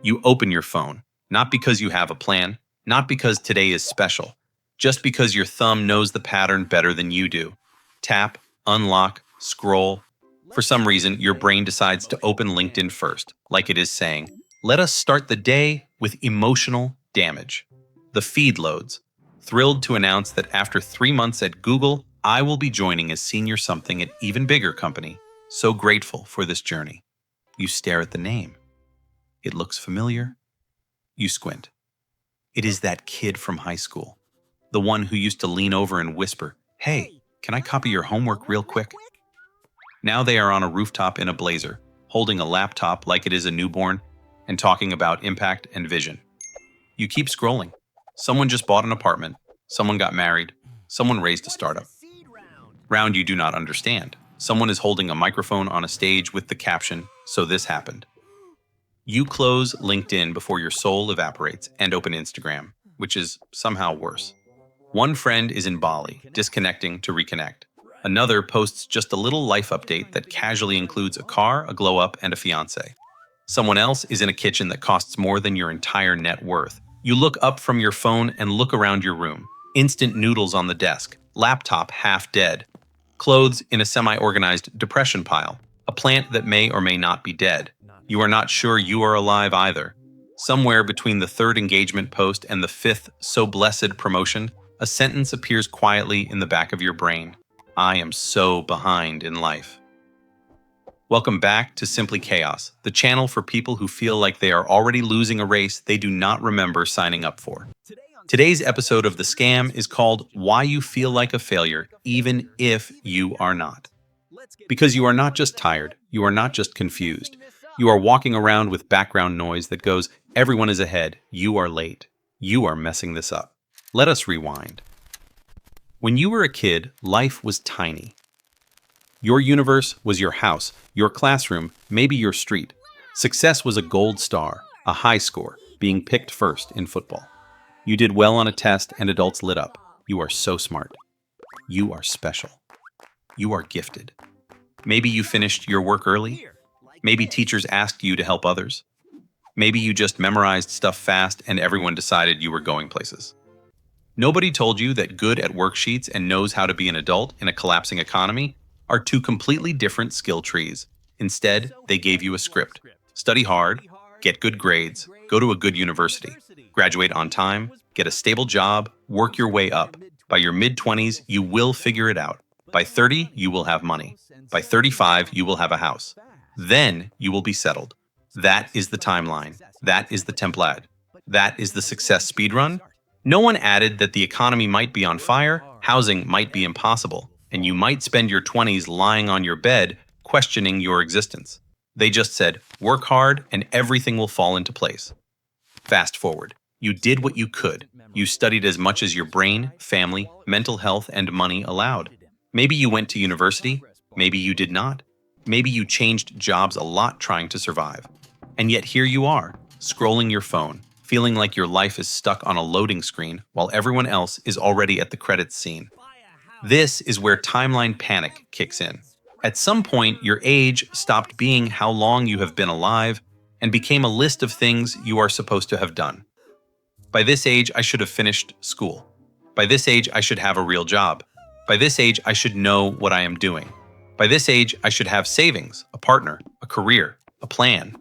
You open your phone, not because you have a plan, not because today is special, just because your thumb knows the pattern better than you do. Tap, unlock, scroll. For some reason, your brain decides to open LinkedIn first, like it is saying, let us start the day with emotional damage. The feed loads. Thrilled to announce that after 3 months at Google, I will be joining as senior something at even bigger company. So grateful for this journey. You stare at the name. It looks familiar. You squint. It is that kid from high school. The one who used to lean over and whisper, "Hey, can I copy your homework real quick?" Now they are on a rooftop in a blazer, holding a laptop like it is a newborn, and talking about impact and vision. You keep scrolling. Someone just bought an apartment. Someone got married. Someone raised a startup. Round you do not understand. Someone is holding a microphone on a stage with the caption, "So this happened." You close LinkedIn before your soul evaporates and open Instagram, which is somehow worse. One friend is in Bali, disconnecting to reconnect. Another posts just a little life update that casually includes a car, a glow up, and a fiance. Someone else is in a kitchen that costs more than your entire net worth. You look up from your phone and look around your room. Instant noodles on the desk, laptop half dead, clothes in a semi-organized depression pile, a plant that may or may not be dead. You are not sure you are alive either. Somewhere between the third engagement post and the fifth so blessed promotion, a sentence appears quietly in the back of your brain. I am so behind in life. Welcome back to Simply Chaos, the channel for people who feel like they are already losing a race they do not remember signing up for. Today's episode of The Scam is called Why You Feel Like a Failure, Even If You Are Not. Because you are not just tired, you are not just confused. You are walking around with background noise that goes, everyone is ahead, you are late. You are messing this up. Let us rewind. When you were a kid, life was tiny. Your universe was your house, your classroom, maybe your street. Success was a gold star, a high score, being picked first in football. You did well on a test and adults lit up. You are so smart. You are special. You are gifted. Maybe you finished your work early. Maybe teachers asked you to help others. Maybe you just memorized stuff fast and everyone decided you were going places. Nobody told you that good at worksheets and knows how to be an adult in a collapsing economy are two completely different skill trees. Instead, they gave you a script. Study hard, get good grades, go to a good university, graduate on time, get a stable job, work your way up. By your mid-20s, you will figure it out. By 30, you will have money. By 35, you will have a house. Then you will be settled. That is the timeline. That is the template. That is the success speedrun. No one added that the economy might be on fire, housing might be impossible, and you might spend your 20s lying on your bed questioning your existence. They just said, work hard and everything will fall into place. Fast forward. You did what you could. You studied as much as your brain, family, mental health, and money allowed. Maybe you went to university. Maybe you did not. Maybe you changed jobs a lot trying to survive. And yet here you are, scrolling your phone, feeling like your life is stuck on a loading screen while everyone else is already at the credits scene. This is where timeline panic kicks in. At some point, your age stopped being how long you have been alive and became a list of things you are supposed to have done. By this age, I should have finished school. By this age, I should have a real job. By this age, I should know what I am doing. By this age, I should have savings, a partner, a career, a plan.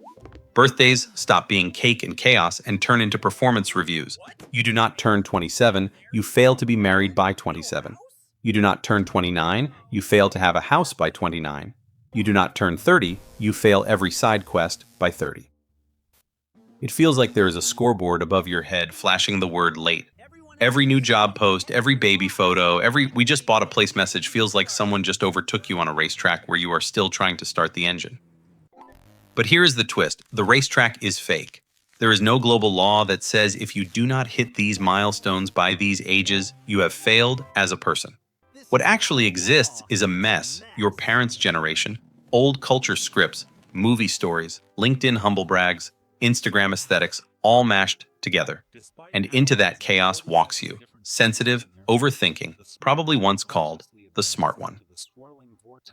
Birthdays stop being cake and chaos and turn into performance reviews. You do not turn 27, you fail to be married by 27. You do not turn 29, you fail to have a house by 29. You do not turn 30, you fail every side quest by 30. It feels like there is a scoreboard above your head flashing the word late. Every new job post, every baby photo, every "we just bought a place" message feels like someone just overtook you on a racetrack where you are still trying to start the engine. But here is the twist. The racetrack is fake. There is no global law that says if you do not hit these milestones by these ages, you have failed as a person. What actually exists is a mess, your parents' generation, old culture scripts, movie stories, LinkedIn humble brags, Instagram aesthetics, all mashed together. And into that chaos walks you, sensitive, overthinking, probably once called the smart one.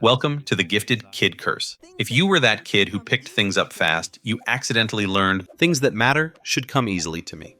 Welcome to the gifted kid curse. If you were that kid who picked things up fast, you accidentally learned things that matter should come easily to me.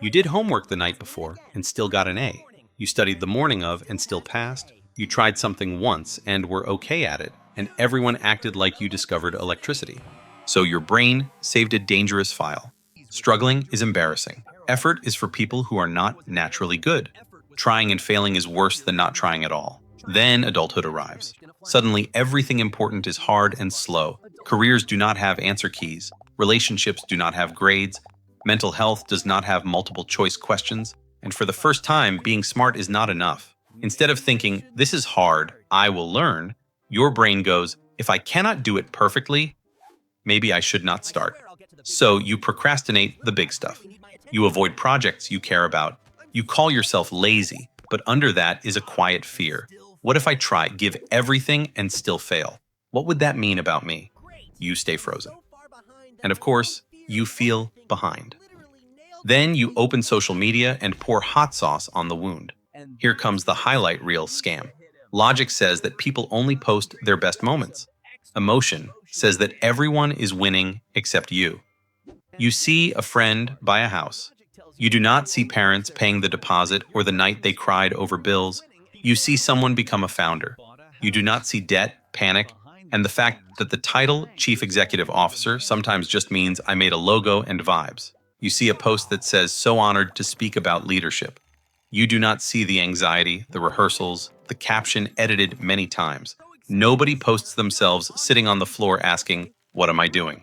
You did homework the night before and still got an A. You studied the morning of and still passed. You tried something once and were okay at it, and everyone acted like you discovered electricity. So your brain saved a dangerous file. Struggling is embarrassing. Effort is for people who are not naturally good. Trying and failing is worse than not trying at all. Then adulthood arrives. Suddenly, everything important is hard and slow. Careers do not have answer keys. Relationships do not have grades. Mental health does not have multiple choice questions. And for the first time, being smart is not enough. Instead of thinking, this is hard, I will learn, your brain goes, if I cannot do it perfectly, maybe I should not start. So you procrastinate the big stuff. You avoid projects you care about. You call yourself lazy, but under that is a quiet fear. What if I try, give everything, and still fail? What would that mean about me? You stay frozen. And of course, you feel behind. Then you open social media and pour hot sauce on the wound. Here comes the highlight reel scam. Logic says that people only post their best moments. Emotion says that everyone is winning except you. You see a friend buy a house. You do not see parents paying the deposit or the night they cried over bills. You see someone become a founder. You do not see debt, panic, and the fact that the title Chief Executive Officer sometimes just means I made a logo and vibes. You see a post that says, so honored to speak about leadership. You do not see the anxiety, the rehearsals, the caption edited many times. Nobody posts themselves sitting on the floor asking, what am I doing?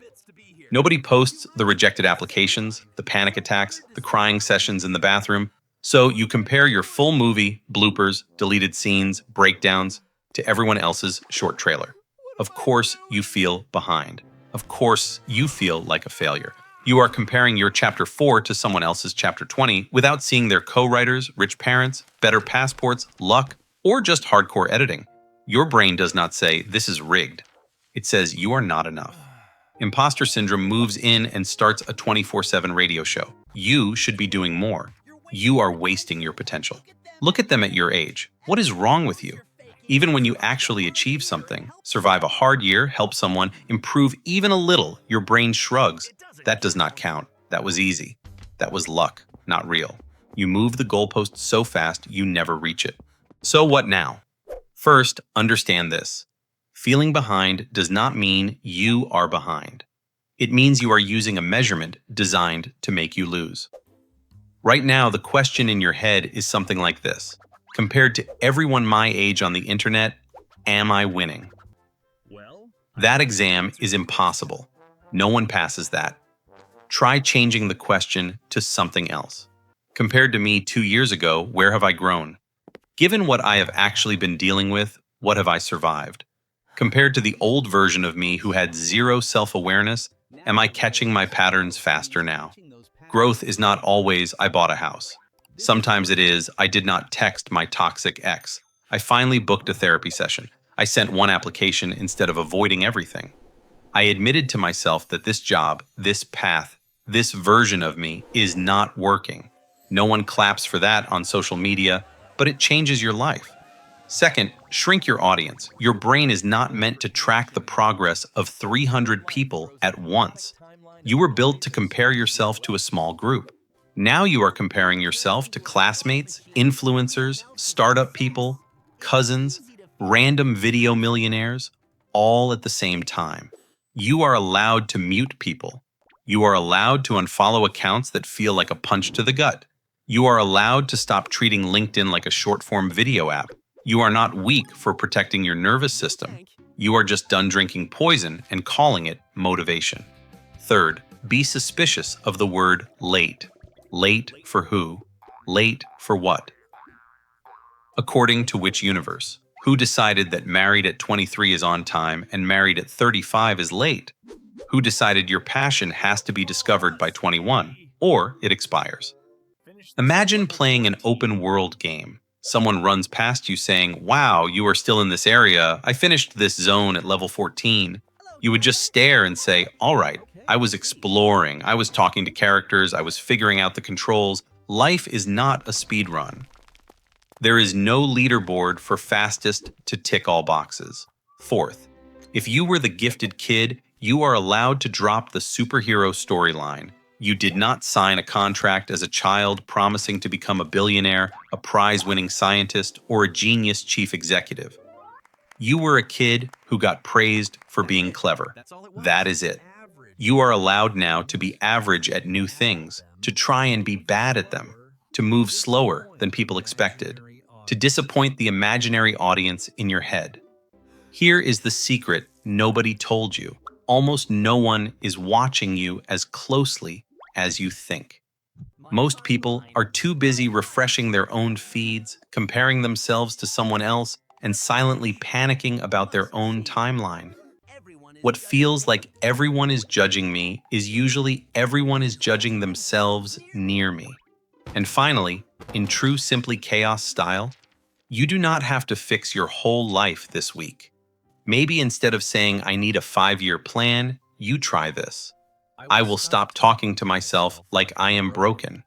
Nobody posts the rejected applications, the panic attacks, the crying sessions in the bathroom. So you compare your full movie, bloopers, deleted scenes, breakdowns, to everyone else's short trailer. Of course, you feel behind. Of course, you feel like a failure. You are comparing your chapter 4 to someone else's chapter 20 without seeing their co-writers, rich parents, better passports, luck, or just hardcore editing. Your brain does not say, this is rigged. It says, you are not enough. Imposter syndrome moves in and starts a 24/7 radio show. You should be doing more. You are wasting your potential. Look at them at your age. What is wrong with you? Even when you actually achieve something, survive a hard year, help someone, improve even a little, your brain shrugs. That does not count. That was easy. That was luck, not real. You move the goalpost so fast, you never reach it. So what now? First, understand this. Feeling behind does not mean you are behind. It means you are using a measurement designed to make you lose. Right now, the question in your head is something like this. Compared to everyone my age on the internet, am I winning? That exam is impossible. No one passes that. Try changing the question to something else. Compared to me 2 years ago, where have I grown? Given what I have actually been dealing with, what have I survived? Compared to the old version of me who had zero self-awareness, am I catching my patterns faster now? Growth is not always I bought a house. Sometimes it is I did not text my toxic ex. I finally booked a therapy session. I sent one application instead of avoiding everything. I admitted to myself that this job, this path, this version of me is not working. No one claps for that on social media, but it changes your life. Second, shrink your audience. Your brain is not meant to track the progress of 300 people at once. You were built to compare yourself to a small group. Now you are comparing yourself to classmates, influencers, startup people, cousins, random video millionaires, all at the same time. You are allowed to mute people. You are allowed to unfollow accounts that feel like a punch to the gut. You are allowed to stop treating LinkedIn like a short-form video app. You are not weak for protecting your nervous system. You are just done drinking poison and calling it motivation. Third, be suspicious of the word late. Late for who? Late for what? According to which universe? Who decided that married at 23 is on time and married at 35 is late? Who decided your passion has to be discovered by 21 or it expires? Imagine playing an open world game. Someone runs past you saying, wow, you are still in this area. I finished this zone at level 14. You would just stare and say, all right, I was exploring. I was talking to characters. I was figuring out the controls. Life is not a speed run. There is no leaderboard for fastest to tick all boxes. Fourth, if you were the gifted kid, you are allowed to drop the superhero storyline. You did not sign a contract as a child promising to become a billionaire, a prize-winning scientist, or a genius chief executive. You were a kid who got praised for being clever. That is it. You are allowed now to be average at new things, to try and be bad at them, to move slower than people expected, to disappoint the imaginary audience in your head. Here is the secret nobody told you. Almost no one is watching you as closely as you think. Most people are too busy refreshing their own feeds, comparing themselves to someone else, and silently panicking about their own timeline. What feels like everyone is judging me is usually everyone is judging themselves near me. And finally, in true Simply Chaos style, you do not have to fix your whole life this week. Maybe instead of saying, I need a 5-year plan, you try this. I will stop talking to myself like I am broken.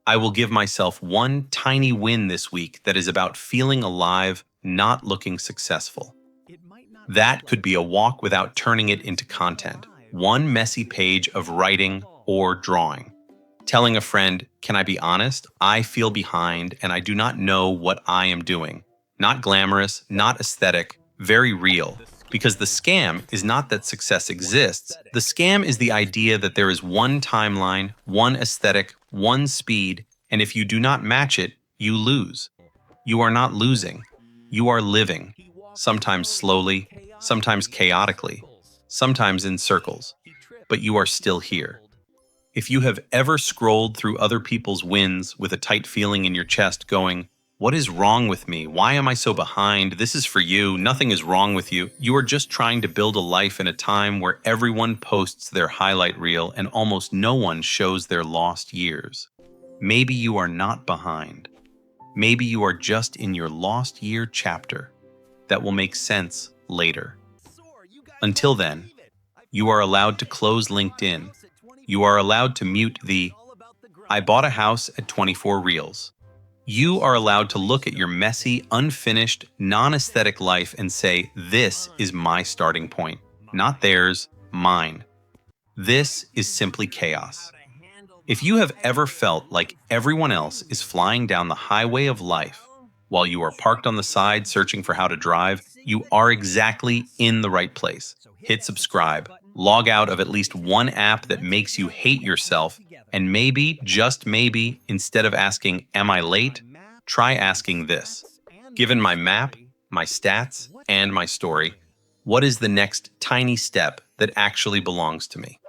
I will give myself one tiny win this week that is about feeling alive, not looking successful. That could be a walk without turning it into content, one messy page of writing or drawing. Telling a friend, can I be honest? I feel behind and I do not know what I am doing. Not glamorous, not aesthetic, very real. Because the scam is not that success exists. The scam is the idea that there is one timeline, one aesthetic, one speed, and if you do not match it, you lose. You are not losing. You are living. Sometimes slowly, sometimes chaotically, sometimes in circles. But you are still here. If you have ever scrolled through other people's wins with a tight feeling in your chest going, what is wrong with me? Why am I so behind? This is for you. Nothing is wrong with you. You are just trying to build a life in a time where everyone posts their highlight reel and almost no one shows their lost years. Maybe you are not behind. Maybe you are just in your lost year chapter that will make sense later. Until then, you are allowed to close LinkedIn. You are allowed to mute the I bought a house at 24 reels. You are allowed to look at your messy, unfinished, non-aesthetic life and say, this is my starting point. Not theirs, mine. This is simply chaos. If you have ever felt like everyone else is flying down the highway of life while you are parked on the side searching for how to drive, you are exactly in the right place. Hit subscribe, log out of at least one app that makes you hate yourself, and maybe, just maybe, instead of asking, am I late? Try asking this. Given my map, my stats, and my story, what is the next tiny step that actually belongs to me?